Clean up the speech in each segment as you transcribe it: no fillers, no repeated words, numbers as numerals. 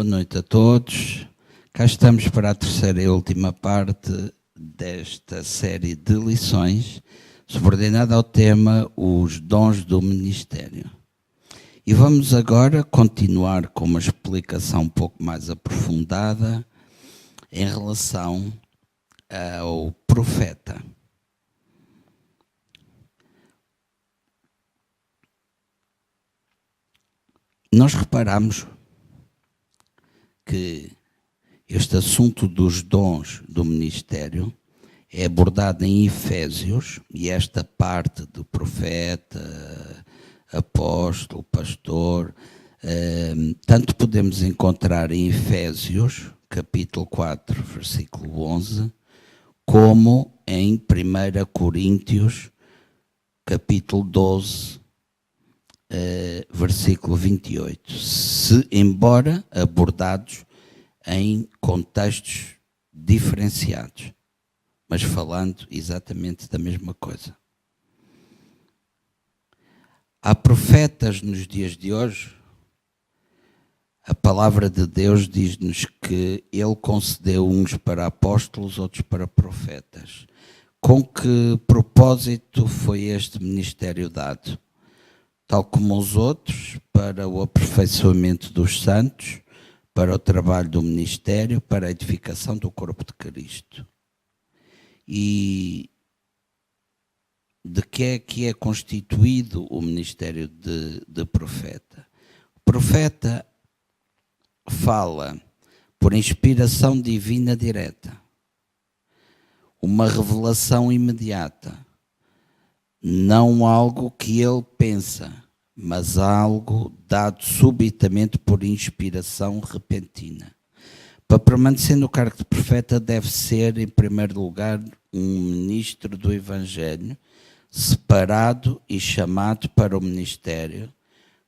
Boa noite a todos. Cá estamos para a terceira e última parte desta série de lições subordinada ao tema Os Dons do Ministério. E vamos agora continuar com uma explicação um pouco mais aprofundada em relação ao profeta. Nós reparamos que este assunto dos dons do ministério é abordado em Efésios, e esta parte do profeta, apóstolo, pastor, tanto podemos encontrar em Efésios, capítulo 4, versículo 11, como em 1 Coríntios, capítulo 12, versículo 28, embora abordados em contextos diferenciados, mas falando exatamente da mesma coisa. Há profetas nos dias de hoje. A palavra de Deus diz-nos que Ele concedeu uns para apóstolos, outros para profetas. Com que propósito foi este ministério dado? Tal como os outros, para o aperfeiçoamento dos santos, para o trabalho do ministério, para a edificação do corpo de Cristo. E de que é constituído o ministério de profeta? O profeta fala por inspiração divina direta, uma revelação imediata, não algo que ele pensa, mas algo dado subitamente por inspiração repentina. Para permanecer no cargo de profeta deve ser, em primeiro lugar, um ministro do Evangelho, separado e chamado para o ministério,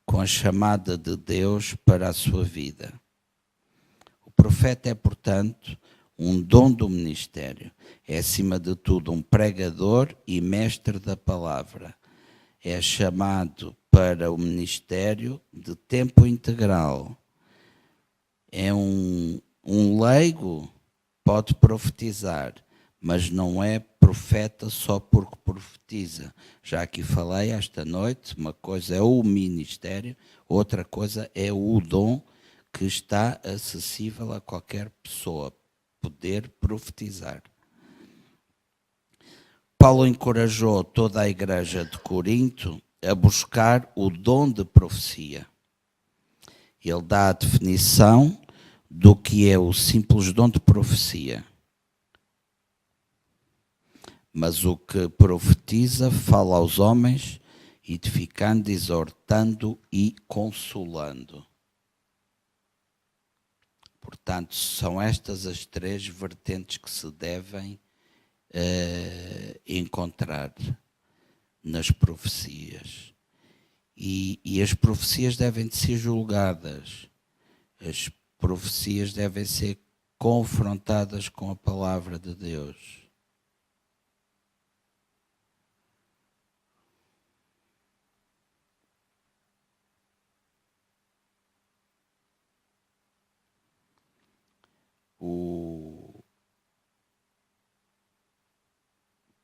com a chamada de Deus para a sua vida. O profeta é, portanto, um dom do ministério. É, acima de tudo, um pregador e mestre da palavra. É chamado para o ministério de tempo integral. É um leigo, pode profetizar, mas não é profeta só porque profetiza. Já aqui falei esta noite, uma coisa é o ministério, outra coisa é o dom que está acessível a qualquer pessoa, poder profetizar. Paulo encorajou toda a igreja de Corinto a buscar o dom de profecia. Ele dá a definição do que é o simples dom de profecia. Mas o que profetiza fala aos homens, edificando, exortando e consolando. Portanto, são estas as três vertentes que se devem encontrar nas profecias. E as profecias devem de ser julgadas. As profecias devem ser confrontadas com a palavra de Deus.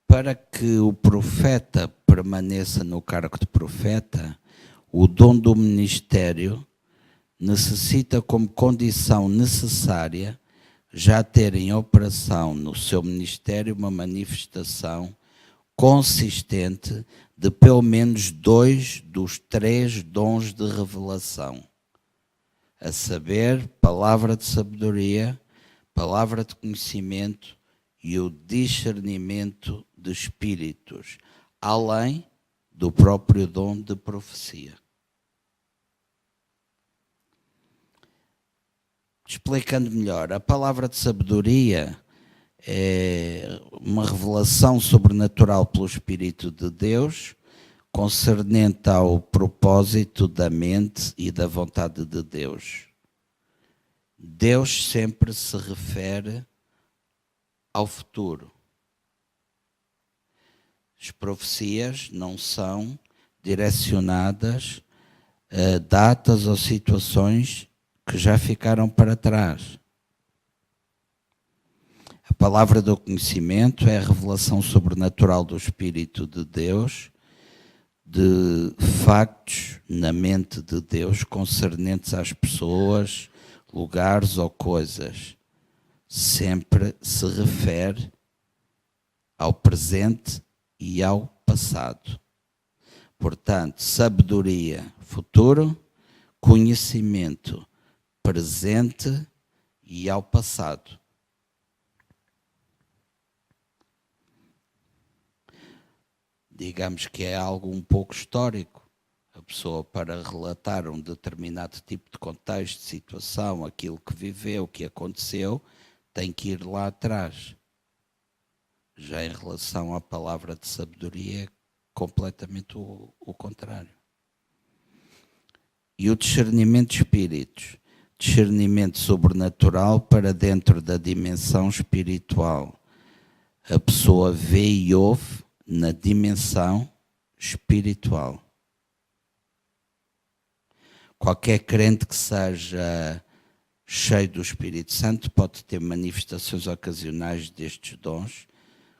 Para que o profeta permaneça no cargo de profeta, o dom do ministério necessita como condição necessária já ter em operação no seu ministério uma manifestação consistente de pelo menos 2 dos 3 dons de revelação, a saber, palavra de sabedoria, palavra de conhecimento e o discernimento de espíritos, além do próprio dom de profecia. Explicando melhor, a palavra de sabedoria é uma revelação sobrenatural pelo Espírito de Deus, concernente ao propósito da mente e da vontade de Deus. Deus sempre se refere ao futuro. As profecias não são direcionadas a datas ou situações que já ficaram para trás. A palavra do conhecimento é a revelação sobrenatural do Espírito de Deus, de factos na mente de Deus concernentes às pessoas, lugares ou coisas. Sempre se refere ao presente e ao passado. Portanto, sabedoria, futuro, conhecimento, presente e ao passado. Digamos que é algo um pouco histórico. A pessoa, para relatar um determinado tipo de contexto, situação, aquilo que viveu, o que aconteceu, tem que ir lá atrás. Já em relação à palavra de sabedoria, é completamente o contrário. E o discernimento de espíritos. Discernimento sobrenatural para dentro da dimensão espiritual. A pessoa vê e ouve na dimensão espiritual. Qualquer crente que seja cheio do Espírito Santo pode ter manifestações ocasionais destes dons,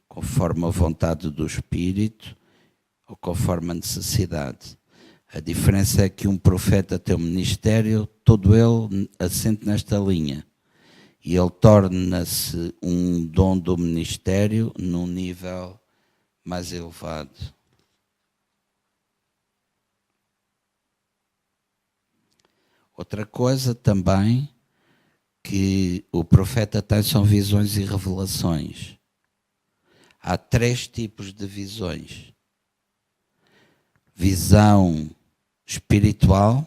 conforme a vontade do Espírito ou conforme a necessidade. A diferença é que um profeta tem um ministério, todo ele assente nesta linha. E ele torna-se um dom do ministério num nível mais elevado. Outra coisa também que o profeta tem são visões e revelações. Há 3 tipos de visões. Visão espiritual,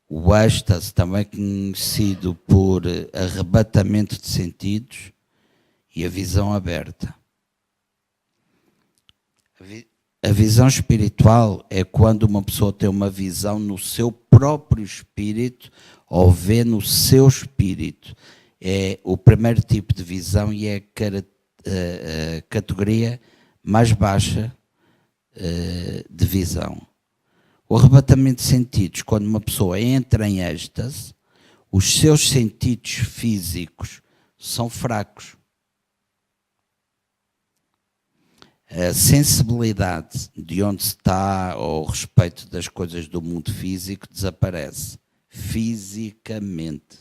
o êxtase, também conhecido por arrebatamento de sentidos, e a visão aberta. A visão espiritual é quando uma pessoa tem uma visão no seu próprio espírito ou vê no seu espírito. É o primeiro tipo de visão e é a categoria mais baixa de visão. O arrebatamento de sentidos, quando uma pessoa entra em êxtase, os seus sentidos físicos são fracos. A sensibilidade de onde está ao respeito das coisas do mundo físico desaparece fisicamente.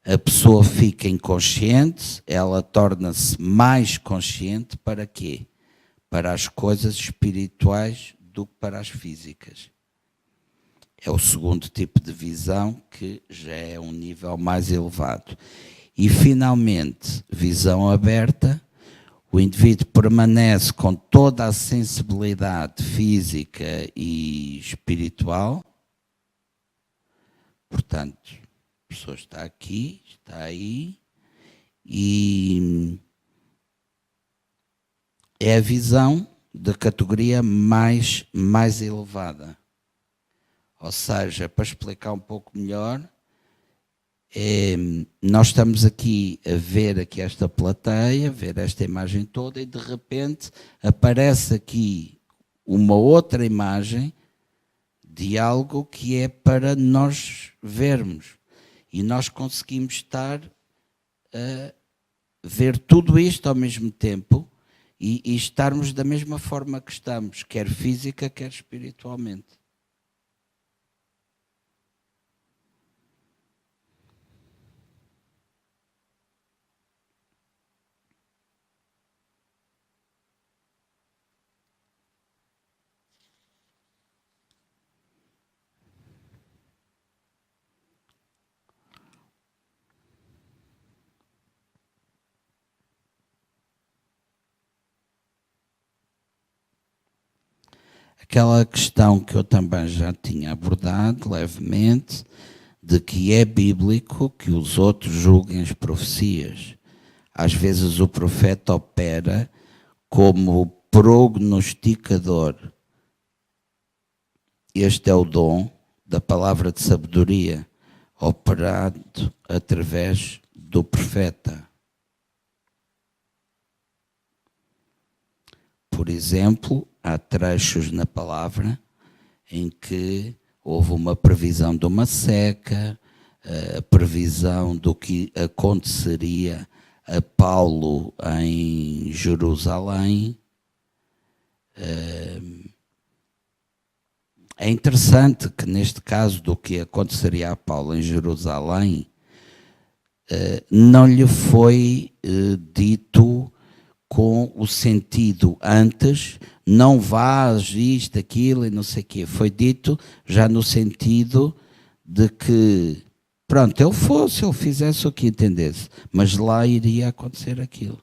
A pessoa fica inconsciente, ela torna-se mais consciente para quê? Para as coisas espirituais do que para as físicas. É o segundo tipo de visão, que já é um nível mais elevado. E finalmente, visão aberta. O indivíduo permanece com toda a sensibilidade física e espiritual. Portanto, a pessoa está aqui, está aí, e é a visão da categoria mais elevada. Ou seja, para explicar um pouco melhor, nós estamos aqui a ver aqui esta plateia, ver esta imagem toda, e de repente aparece aqui uma outra imagem de algo que é para nós vermos. E nós conseguimos estar a ver tudo isto ao mesmo tempo e estarmos da mesma forma que estamos, quer física, quer espiritualmente. Aquela questão que eu também já tinha abordado levemente, de que é bíblico que os outros julguem as profecias. Às vezes o profeta opera como prognosticador. Este é o dom da palavra de sabedoria, operado através do profeta. Por exemplo, há trechos na palavra em que houve uma previsão de uma seca, a previsão do que aconteceria a Paulo em Jerusalém. É interessante que neste caso do que aconteceria a Paulo em Jerusalém, não lhe foi dito com o sentido antes, não vás, isto, aquilo e não sei o quê. Foi dito já no sentido de que, pronto, ele fizesse o que entendesse, mas lá iria acontecer aquilo.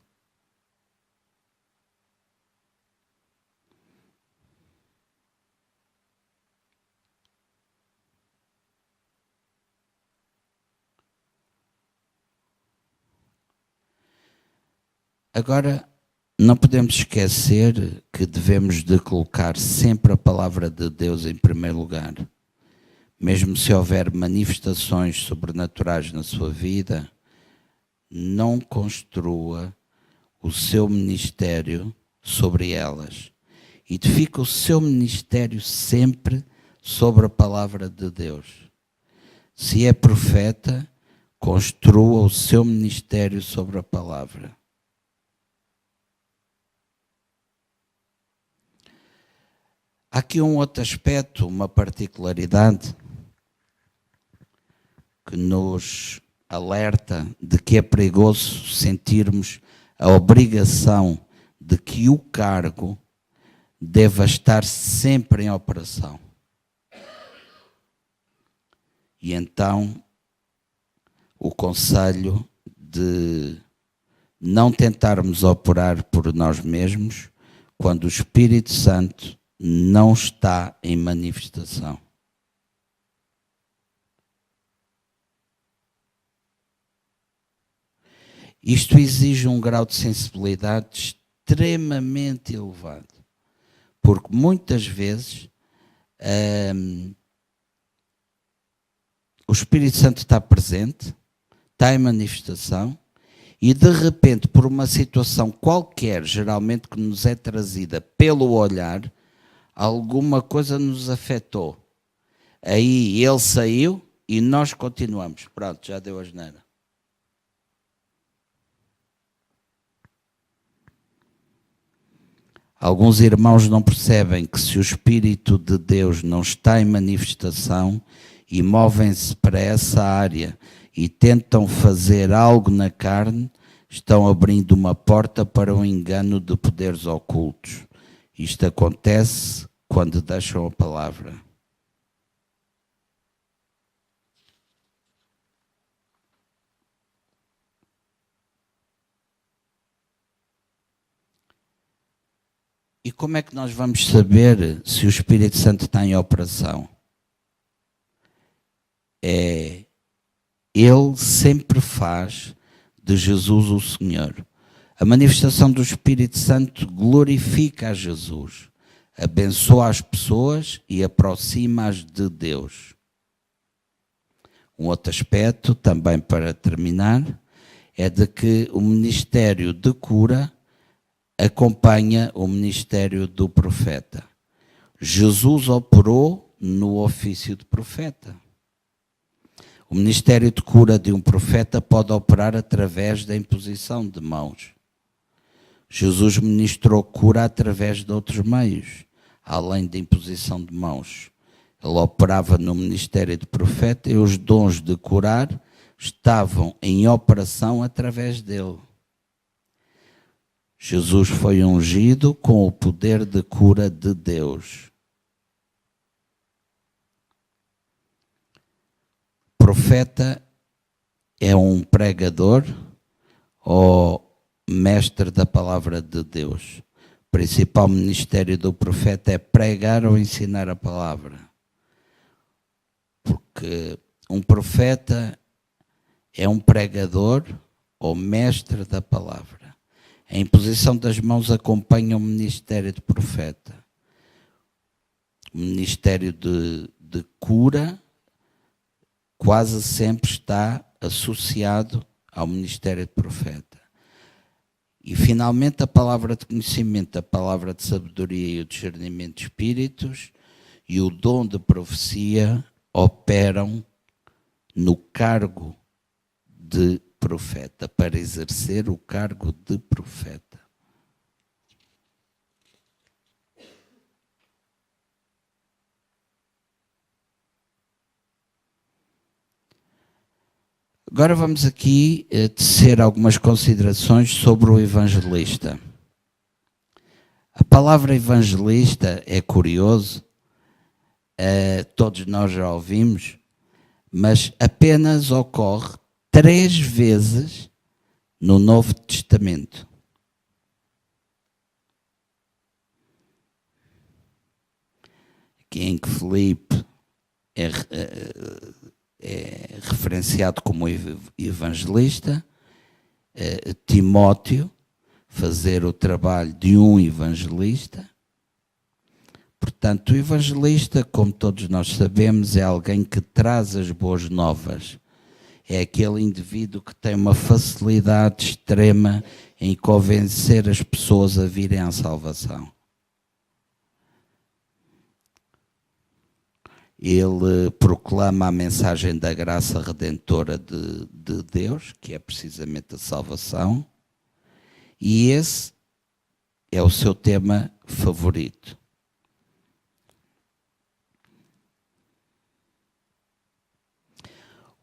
Agora, não podemos esquecer que devemos de colocar sempre a palavra de Deus em primeiro lugar. Mesmo se houver manifestações sobrenaturais na sua vida, não construa o seu ministério sobre elas. Edifica o seu ministério sempre sobre a palavra de Deus. Se é profeta, construa o seu ministério sobre a palavra. Há aqui um outro aspecto, uma particularidade, que nos alerta de que é perigoso sentirmos a obrigação de que o cargo deva estar sempre em operação. E então, o conselho de não tentarmos operar por nós mesmos quando o Espírito Santo não está em manifestação. Isto exige um grau de sensibilidade extremamente elevado, porque muitas vezes o Espírito Santo está presente, está em manifestação, e de repente, por uma situação qualquer, geralmente que nos é trazida pelo olhar, alguma coisa nos afetou. Aí ele saiu e nós continuamos. Pronto, já deu a asneira. Alguns irmãos não percebem que se o Espírito de Deus não está em manifestação e movem-se para essa área e tentam fazer algo na carne, estão abrindo uma porta para um engano de poderes ocultos. Isto acontece quando deixam a palavra. E como é que nós vamos saber se o Espírito Santo está em operação? Ele sempre faz de Jesus o Senhor. A manifestação do Espírito Santo glorifica a Jesus, abençoa as pessoas e aproxima-as de Deus. Um outro aspecto, também para terminar, é de que o ministério de cura acompanha o ministério do profeta. Jesus operou no ofício de profeta. O ministério de cura de um profeta pode operar através da imposição de mãos. Jesus ministrou cura através de outros meios, além da imposição de mãos. Ele operava no ministério de profeta e os dons de curar estavam em operação através dele. Jesus foi ungido com o poder de cura de Deus. Profeta é um pregador ou mestre da palavra de Deus. O principal ministério do profeta é pregar ou ensinar a palavra. Porque um profeta é um pregador ou mestre da palavra. A imposição das mãos acompanha o ministério de profeta. O ministério de cura quase sempre está associado ao ministério de profeta. E finalmente a palavra de conhecimento, a palavra de sabedoria e o discernimento de espíritos e o dom de profecia operam no cargo de profeta, para exercer o cargo de profeta. Agora vamos aqui tecer algumas considerações sobre o evangelista. A palavra evangelista é curioso, todos nós já ouvimos, mas apenas ocorre 3 vezes no Novo Testamento. Aqui em que Filipe é referenciado como evangelista, Timóteo fazer o trabalho de um evangelista. Portanto, o evangelista, como todos nós sabemos, é alguém que traz as boas novas. É aquele indivíduo que tem uma facilidade extrema em convencer as pessoas a virem à salvação. Ele proclama a mensagem da graça redentora de Deus, que é precisamente a salvação, e esse é o seu tema favorito.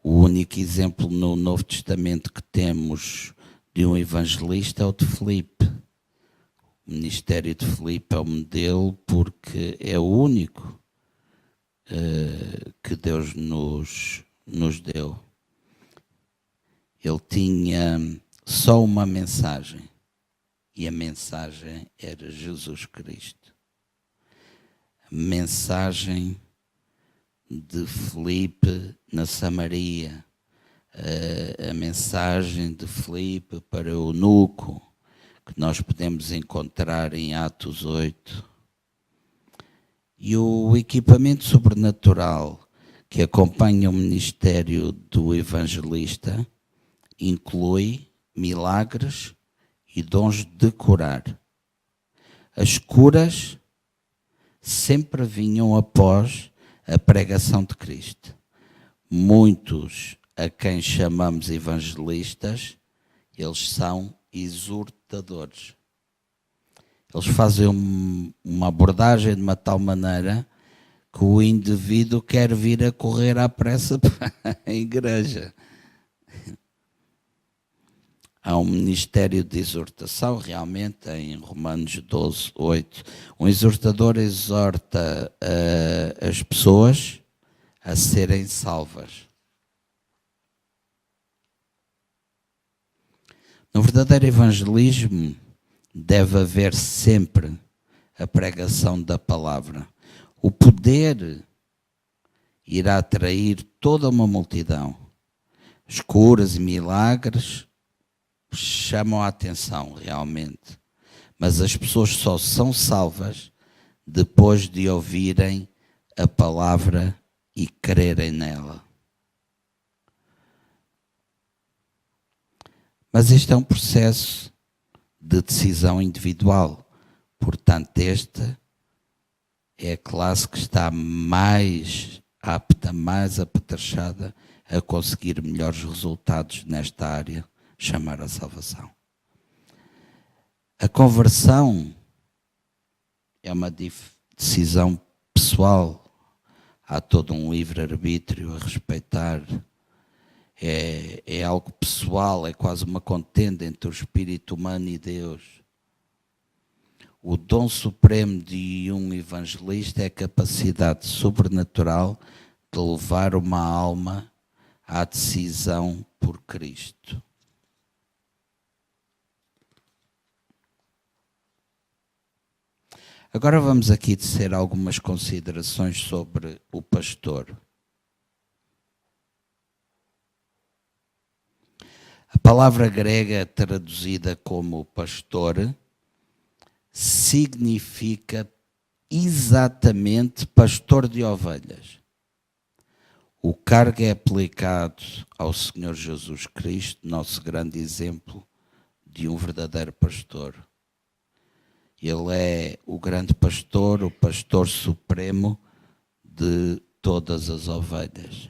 O único exemplo no Novo Testamento que temos de um evangelista é o de Filipe. O ministério de Filipe é o modelo porque é o único que Deus nos deu. Ele tinha só uma mensagem, e a mensagem era Jesus Cristo. A mensagem de Filipe na Samaria, a mensagem de Filipe para o eunuco, que nós podemos encontrar em Atos 8. E o equipamento sobrenatural que acompanha o ministério do evangelista inclui milagres e dons de curar. As curas sempre vinham após a pregação de Cristo. Muitos a quem chamamos evangelistas, eles são exortadores. Eles fazem uma abordagem de uma tal maneira que o indivíduo quer vir a correr à pressa para a igreja. Há um ministério de exortação, realmente, em Romanos 12, 8. Um exortador exorta as pessoas a serem salvas. No verdadeiro evangelismo, deve haver sempre a pregação da palavra. O poder irá atrair toda uma multidão. As curas e milagres chamam a atenção, realmente. Mas as pessoas só são salvas depois de ouvirem a palavra e crerem nela. Mas este é um processo de decisão individual. Portanto, esta é a classe que está mais apta, mais apetrechada a conseguir melhores resultados nesta área, chamar a salvação. A conversão é uma decisão pessoal. Há todo um livre-arbítrio a respeitar. É algo pessoal, é quase uma contenda entre o espírito humano e Deus. O dom supremo de um evangelista é a capacidade sobrenatural de levar uma alma à decisão por Cristo. Agora vamos aqui tecer algumas considerações sobre o pastor. A palavra grega traduzida como pastor significa exatamente pastor de ovelhas. O cargo é aplicado ao Senhor Jesus Cristo, nosso grande exemplo de um verdadeiro pastor. Ele é o grande pastor, o pastor supremo de todas as ovelhas.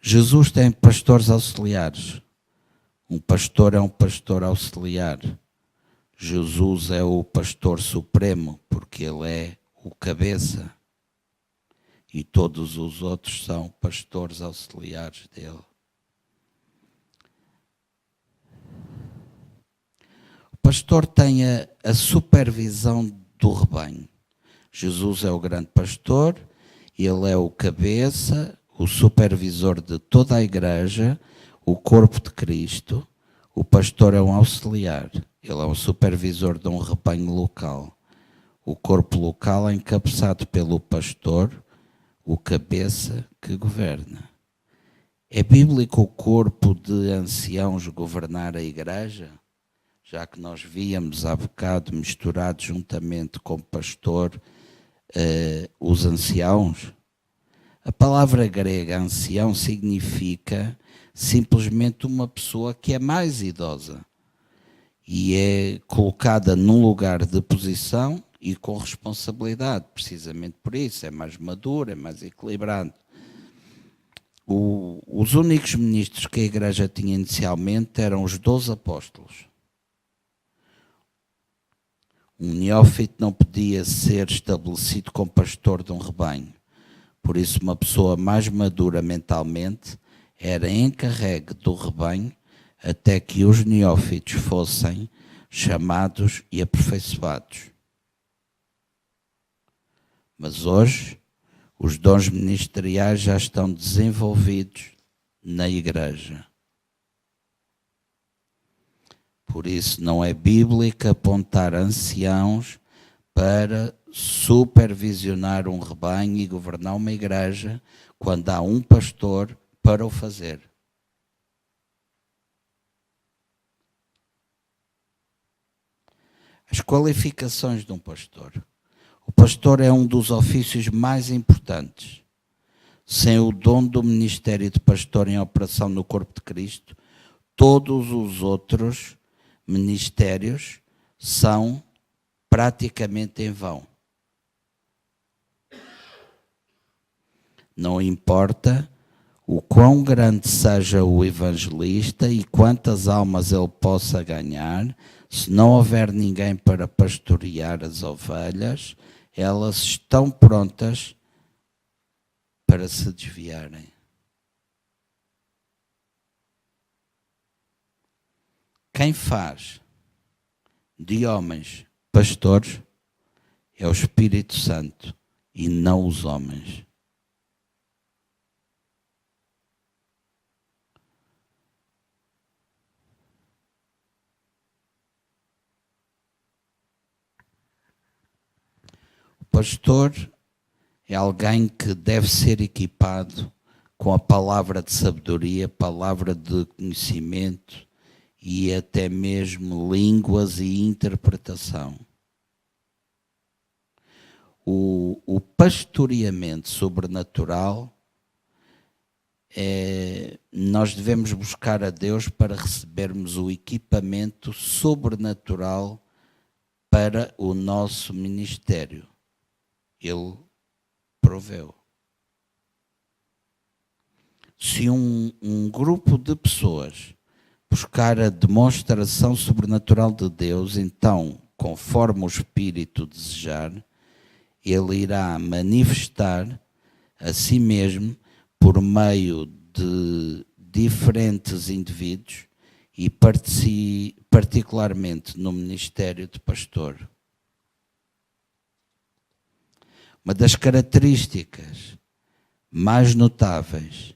Jesus tem pastores auxiliares. Um pastor é um pastor auxiliar. Jesus é o pastor supremo, porque ele é o cabeça. E todos os outros são pastores auxiliares dele. O pastor tem a supervisão do rebanho. Jesus é o grande pastor, ele é o cabeça, o supervisor de toda a igreja, o corpo de Cristo. O pastor é um auxiliar, ele é um supervisor de um rebanho local. O corpo local é encabeçado pelo pastor, o cabeça que governa. É bíblico o corpo de anciãos governar a igreja? Já que nós víamos há bocado misturado juntamente com o pastor os anciãos. A palavra grega ancião significa simplesmente uma pessoa que é mais idosa e é colocada num lugar de posição e com responsabilidade, precisamente por isso, é mais maduro, é mais equilibrado. Os únicos ministros que a igreja tinha inicialmente eram os 12 apóstolos. Um neófito não podia ser estabelecido como pastor de um rebanho. Por isso, uma pessoa mais madura mentalmente era encarregue do rebanho até que os neófitos fossem chamados e aperfeiçoados. Mas hoje, os dons ministeriais já estão desenvolvidos na igreja. Por isso, não é bíblico apontar anciãos para supervisionar um rebanho e governar uma igreja quando há um pastor para o fazer. As qualificações de um pastor. O pastor é um dos ofícios mais importantes. Sem o dom do ministério de pastor em operação no corpo de Cristo, todos os outros ministérios são praticamente em vão. Não importa o quão grande seja o evangelista e quantas almas ele possa ganhar, se não houver ninguém para pastorear as ovelhas, elas estão prontas para se desviarem. Quem faz de homens pastores é o Espírito Santo e não os homens. O pastor é alguém que deve ser equipado com a palavra de sabedoria, palavra de conhecimento e até mesmo línguas e interpretação. O pastoreamento sobrenatural nós devemos buscar a Deus para recebermos o equipamento sobrenatural para o nosso ministério. Ele proveu. Se um grupo de pessoas buscar a demonstração sobrenatural de Deus, então, conforme o Espírito desejar, ele irá manifestar a si mesmo por meio de diferentes indivíduos e particularmente no ministério de pastor. Uma das características mais notáveis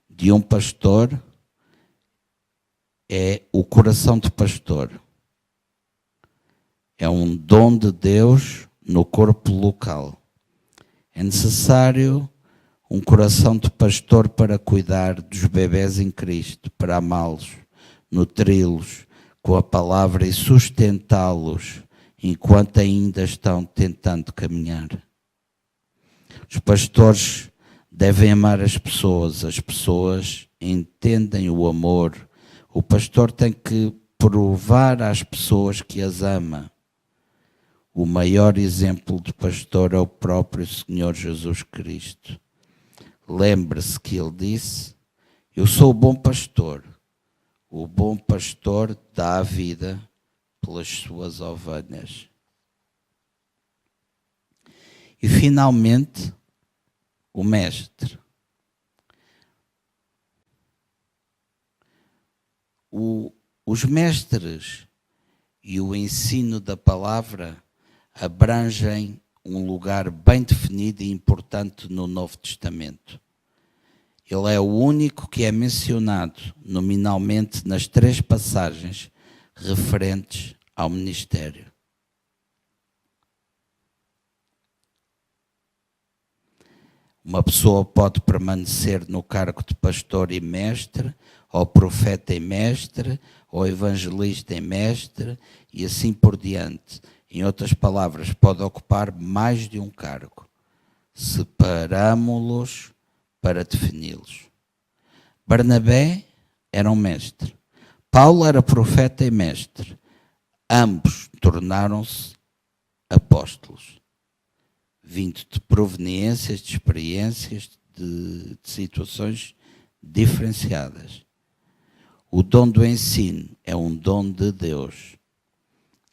de um pastor é o coração de pastor. É um dom de Deus no corpo local. É necessário um coração de pastor para cuidar dos bebés em Cristo, para amá-los, nutri-los com a palavra e sustentá-los enquanto ainda estão tentando caminhar. Os pastores devem amar as pessoas entendem o amor. O pastor tem que provar às pessoas que as ama. O maior exemplo de pastor é o próprio Senhor Jesus Cristo. Lembre-se que ele disse: eu sou o bom pastor. O bom pastor dá a vida pelas suas ovelhas. E finalmente, o mestre. Os mestres e o ensino da palavra abrangem um lugar bem definido e importante no Novo Testamento. Ele é o único que é mencionado nominalmente nas 3 passagens referentes ao ministério. Uma pessoa pode permanecer no cargo de pastor e mestre, ou profeta e mestre, ou evangelista e mestre, e assim por diante. Em outras palavras, pode ocupar mais de um cargo. Separamo-los para defini-los. Barnabé era um mestre. Paulo era profeta e mestre. Ambos tornaram-se apóstolos, vindo de proveniências, de experiências, de situações diferenciadas. O dom do ensino é um dom de Deus.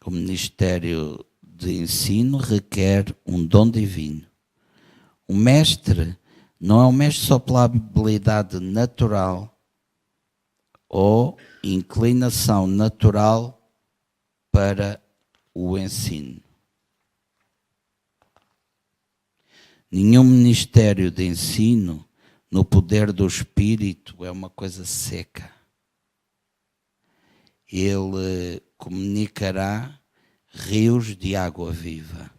O ministério de ensino requer um dom divino. O mestre não é um mestre só pela habilidade natural ou inclinação natural para o ensino. Nenhum ministério de ensino no poder do Espírito é uma coisa seca. Ele comunicará rios de água viva.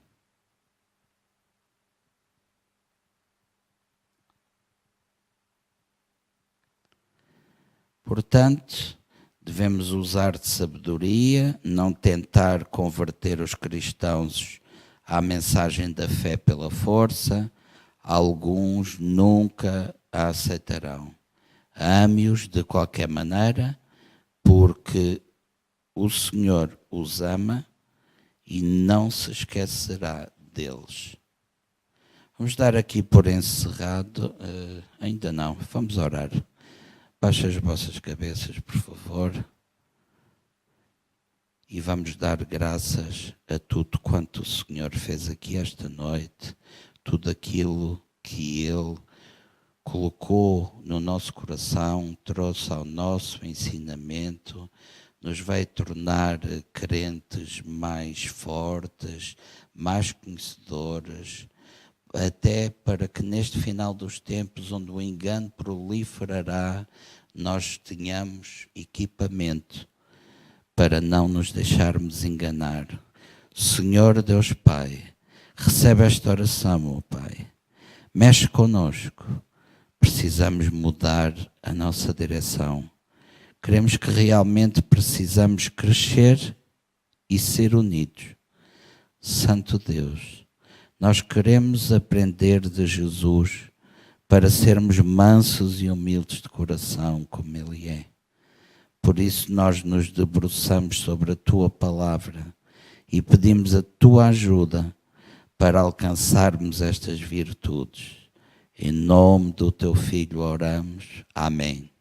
Portanto, devemos usar de sabedoria, não tentar converter os cristãos à mensagem da fé pela força. Alguns nunca a aceitarão. Ame-os de qualquer maneira, porque o Senhor os ama e não se esquecerá deles. Vamos dar aqui por encerrado. Ainda não, vamos orar. Baixem as vossas cabeças, por favor. E vamos dar graças a tudo quanto o Senhor fez aqui esta noite, tudo aquilo que Ele colocou no nosso coração, trouxe ao nosso ensinamento, nos vai tornar crentes mais fortes, mais conhecedores, até para que neste final dos tempos, onde o engano proliferará, nós tenhamos equipamento para não nos deixarmos enganar. Senhor Deus Pai, recebe esta oração, meu Pai. Mexe conosco. Precisamos mudar a nossa direção. Queremos que realmente precisamos crescer e ser unidos. Santo Deus, nós queremos aprender de Jesus para sermos mansos e humildes de coração, como Ele é. Por isso nós nos debruçamos sobre a Tua palavra e pedimos a Tua ajuda para alcançarmos estas virtudes. Em nome do Teu Filho oramos. Amém.